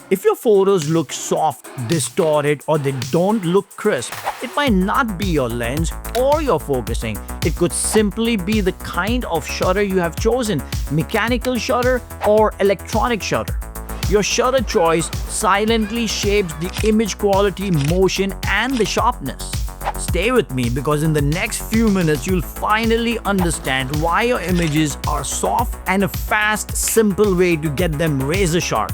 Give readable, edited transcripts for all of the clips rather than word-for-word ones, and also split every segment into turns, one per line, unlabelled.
If your photos look soft, distorted, or they don't look crisp, it might not be your lens or your focusing. It could simply be the kind of shutter you have chosen, mechanical shutter or electronic shutter. Your shutter choice silently shapes the image quality, motion, and the sharpness. Stay with me because in the next few minutes you'll finally understand why your images are soft and a fast, simple way to get them razor sharp.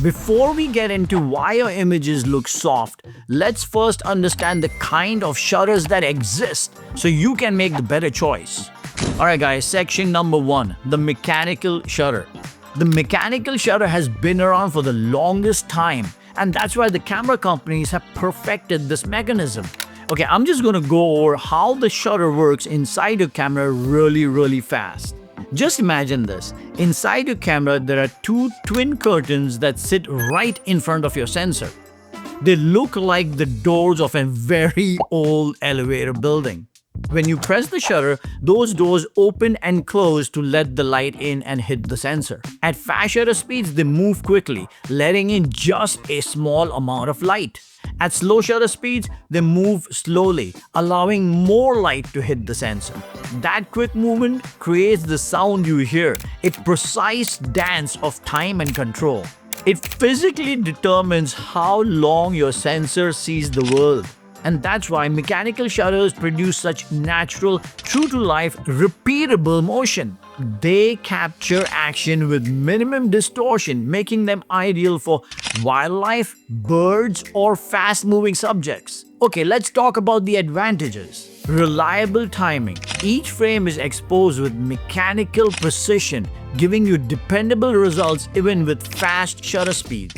Before we get into why your images look soft, let's first understand the kind of shutters that exist so you can make the better choice. Alright guys, section number 1, the mechanical shutter. The mechanical shutter has been around for the longest time, and that's why the camera companies have perfected this mechanism. Okay, I'm just gonna go over how the shutter works inside your camera really fast. Just imagine this. Inside your camera, there are two twin curtains that sit right in front of your sensor. They look like the doors of a very old elevator building. When you press the shutter, those doors open and close to let the light in and hit the sensor. At fast shutter speeds, they move quickly, letting in just a small amount of light. At slow shutter speeds, they move slowly, allowing more light to hit the sensor. That quick movement creates the sound you hear, a precise dance of time and control. It physically determines how long your sensor sees the world. And that's why mechanical shutters produce such natural, true-to-life, repeatable motion. They capture action with minimum distortion, making them ideal for wildlife, birds, or fast-moving subjects. Okay, let's talk about the advantages. Reliable timing. Each frame is exposed with mechanical precision, giving you dependable results even with fast shutter speeds.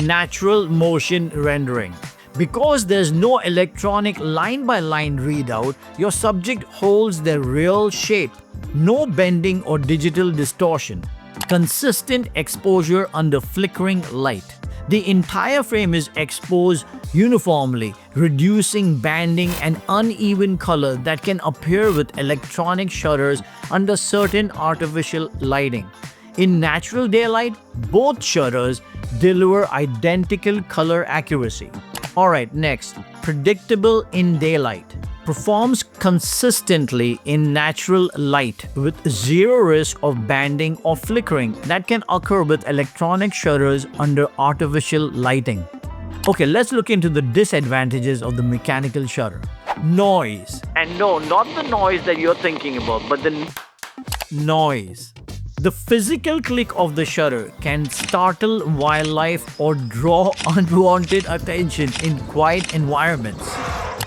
Natural motion rendering. Because there's no electronic line-by-line readout, your subject holds their real shape. No bending or digital distortion. Consistent exposure under flickering light. The entire frame is exposed uniformly, reducing banding and uneven color that can appear with electronic shutters under certain artificial lighting. In natural daylight, both shutters deliver identical color accuracy. Alright, next, predictable in daylight. Performs consistently in natural light with zero risk of banding or flickering that can occur with electronic shutters under artificial lighting. Okay, let's look into the disadvantages of the mechanical shutter. Noise. And no, not the noise that you're thinking about, but the noise. The physical click of the shutter can startle wildlife or draw unwanted attention in quiet environments.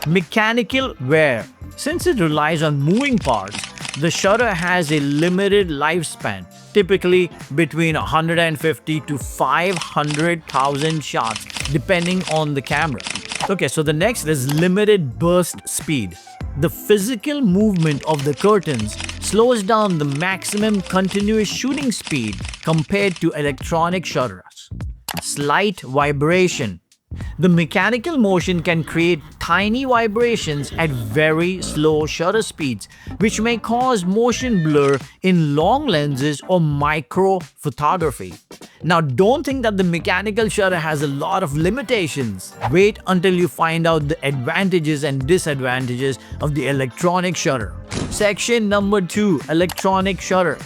Mechanical wear. Since it relies on moving parts, the shutter has a limited lifespan, typically between 150 to 500,000 shots, depending on the camera. Okay, so the next is limited burst speed. The physical movement of the curtains slows down the maximum continuous shooting speed compared to electronic shutters. Slight vibration. The mechanical motion can create tiny vibrations at very slow shutter speeds, which may cause motion blur in long lenses or micro photography. Now, don't think that the mechanical shutter has a lot of limitations. Wait until you find out the advantages and disadvantages of the electronic shutter. Section number 2, electronic shutter.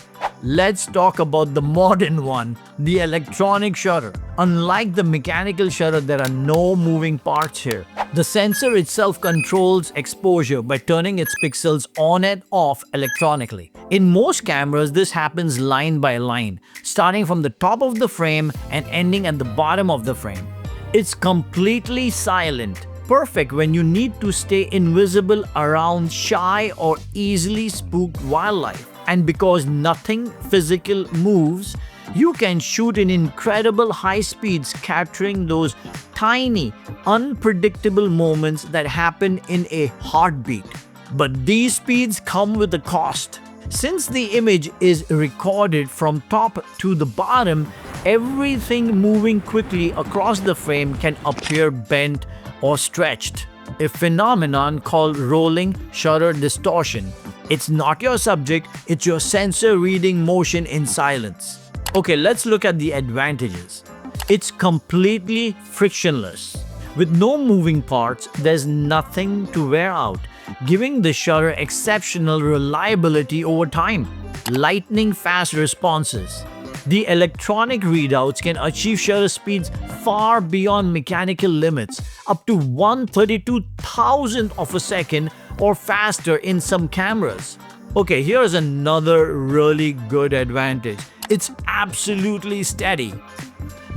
Let's talk about the modern one, the electronic shutter. Unlike the mechanical shutter, there are no moving parts here. The sensor itself controls exposure by turning its pixels on and off electronically. In most cameras, this happens line by line, starting from the top of the frame and ending at the bottom of the frame. It's completely silent, perfect when you need to stay invisible around shy or easily spooked wildlife. And because nothing physical moves, you can shoot in incredible high speeds, capturing those tiny, unpredictable moments that happen in a heartbeat. But these speeds come with a cost. Since the image is recorded from top to the bottom, everything moving quickly across the frame can appear bent or stretched, a phenomenon called rolling shutter distortion. It's not your subject, it's your sensor reading motion in silence. Okay, let's look at the advantages. It's completely frictionless. With no moving parts, there's nothing to wear out, giving the shutter exceptional reliability over time. Lightning fast responses. The electronic readouts can achieve shutter speeds far beyond mechanical limits, up to 1/32,000th of a second or faster in some cameras. Okay, here's another really good advantage. It's absolutely steady.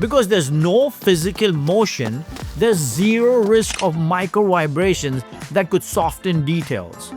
Because there's no physical motion, there's zero risk of micro vibrations that could soften details.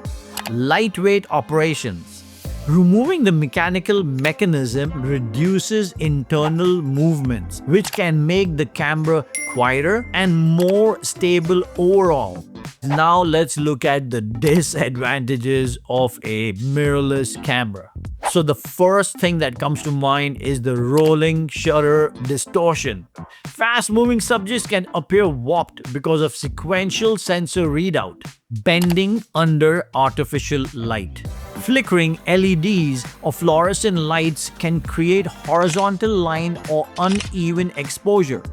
Lightweight operations. Removing the mechanical mechanism reduces internal movements, which can make the camera quieter and more stable overall. Now let's look at the disadvantages of a mirrorless camera. So the first thing that comes to mind is the rolling shutter distortion. Fast-moving subjects can appear warped because of sequential sensor readout, bending under artificial light. Flickering LEDs or fluorescent lights can create horizontal line or uneven exposure.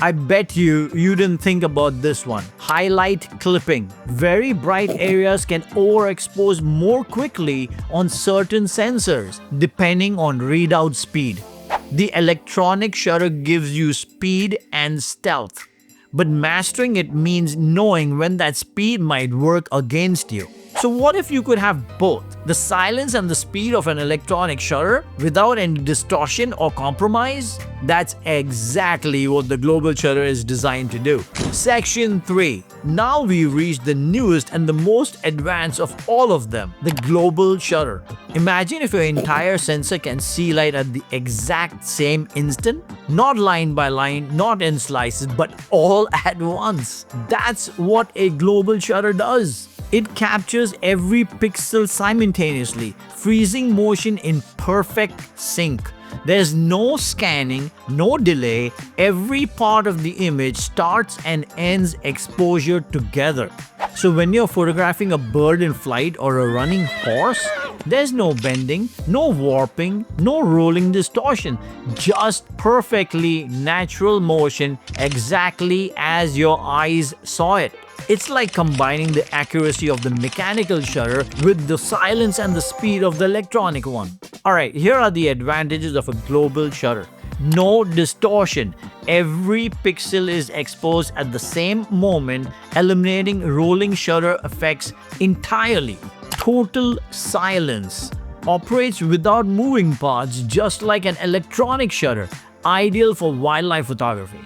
I bet you didn't think about this one. Highlight clipping. Very bright areas can overexpose more quickly on certain sensors, depending on readout speed. The electronic shutter gives you speed and stealth, but mastering it means knowing when that speed might work against you. So what if you could have both? The silence and the speed of an electronic shutter without any distortion or compromise? That's exactly what the global shutter is designed to do. Section 3. Now we've reached the newest and the most advanced of all of them, the global shutter. Imagine if your entire sensor can see light at the exact same instant. Not line by line, not in slices, but all at once. That's what a global shutter does. It captures every pixel simultaneously, freezing motion in perfect sync. There's no scanning, no delay. Every part of the image starts and ends exposure together. So when you're photographing a bird in flight or a running horse, there's no bending, no warping, no rolling distortion, just perfectly natural motion exactly as your eyes saw it. It's like combining the accuracy of the mechanical shutter with the silence and the speed of the electronic one. Alright, here are the advantages of a global shutter. No distortion. Every pixel is exposed at the same moment, eliminating rolling shutter effects entirely. Total silence. Operates without moving parts, just like an electronic shutter, ideal for wildlife photography.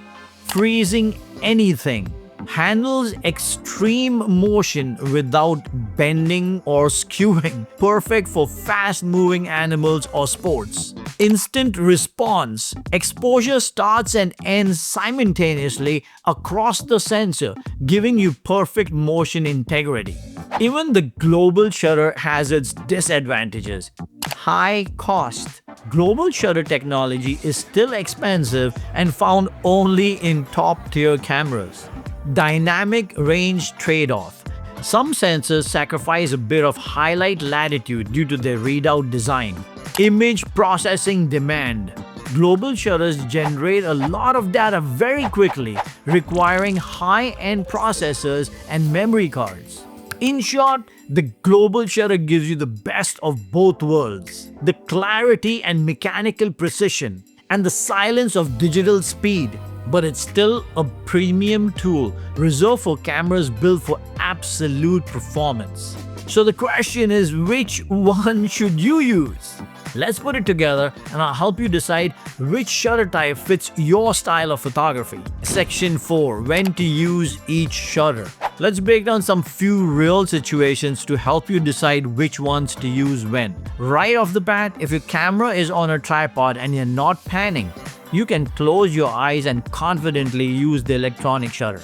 Freezing anything. Handles extreme motion without bending or skewing, perfect for fast-moving animals or sports. Instant response. Exposure starts and ends simultaneously across the sensor, giving you perfect motion integrity. Even the global shutter has its disadvantages. High cost. Global shutter technology is still expensive and found only in top-tier cameras. Dynamic range trade-off. Some sensors sacrifice a bit of highlight latitude due to their readout design. Image processing demand. Global shutters generate a lot of data very quickly, requiring high-end processors and memory cards. In short, the global shutter gives you the best of both worlds. The clarity and mechanical precision, and the silence of digital speed. But it's still a premium tool reserved for cameras built for absolute performance. So the question is, which one should you use? Let's put it together and I'll help you decide which shutter type fits your style of photography. Section 4. When to use each shutter. Let's break down some few real situations to help you decide which ones to use when. Right off the bat, if your camera is on a tripod and you're not panning, you can close your eyes and confidently use the electronic shutter.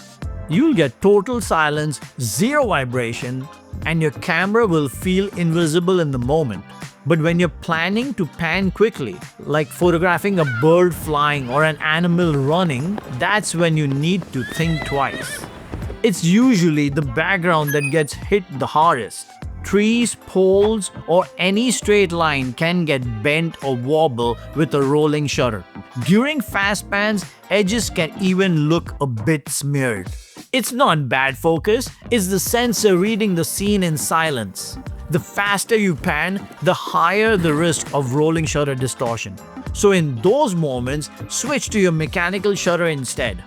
You'll get total silence, zero vibration, and your camera will feel invisible in the moment. But when you're planning to pan quickly, like photographing a bird flying or an animal running, that's when you need to think twice. It's usually the background that gets hit the hardest. Trees, poles, or any straight line can get bent or wobble with a rolling shutter. During fast pans, edges can even look a bit smeared. It's not bad focus, it's the sensor reading the scene in silence. The faster you pan, the higher the risk of rolling shutter distortion. So in those moments, switch to your mechanical shutter instead.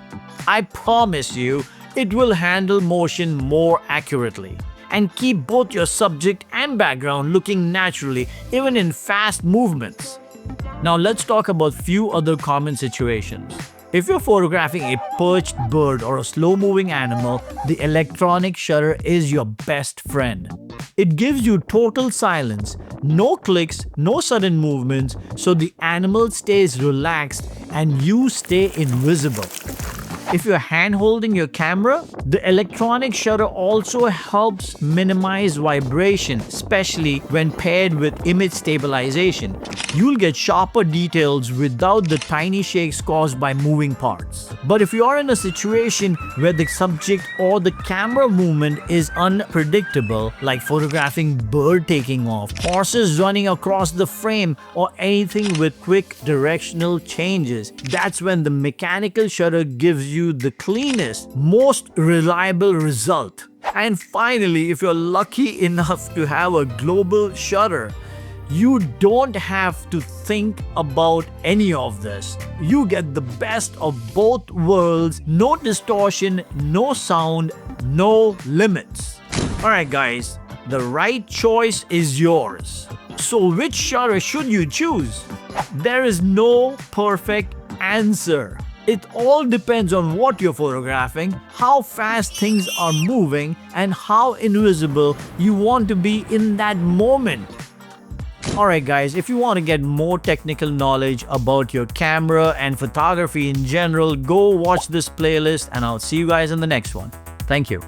I promise you, it will handle motion more accurately and keep both your subject and background looking naturally even in fast movements. Now let's talk about few other common situations. If you're photographing a perched bird or a slow-moving animal, the electronic shutter is your best friend. It gives you total silence, no clicks, no sudden movements, so the animal stays relaxed and you stay invisible. If you're hand-holding your camera, the electronic shutter also helps minimize vibration, especially when paired with image stabilization. You'll get sharper details without the tiny shakes caused by moving parts. But if you are in a situation where the subject or the camera movement is unpredictable, like photographing bird taking off, horses running across the frame, or anything with quick directional changes, that's when the mechanical shutter gives you the cleanest, most reliable result. And finally, if you're lucky enough to have a global shutter, you don't have to think about any of this. You get the best of both worlds, no distortion, no sound, no limits. Alright guys, the right choice is yours. So which shutter should you choose? There is no perfect answer. It all depends on what you're photographing, how fast things are moving, and how invisible you want to be in that moment. Alright guys, if you want to get more technical knowledge about your camera and photography in general, go watch this playlist and I'll see you guys in the next one. Thank you.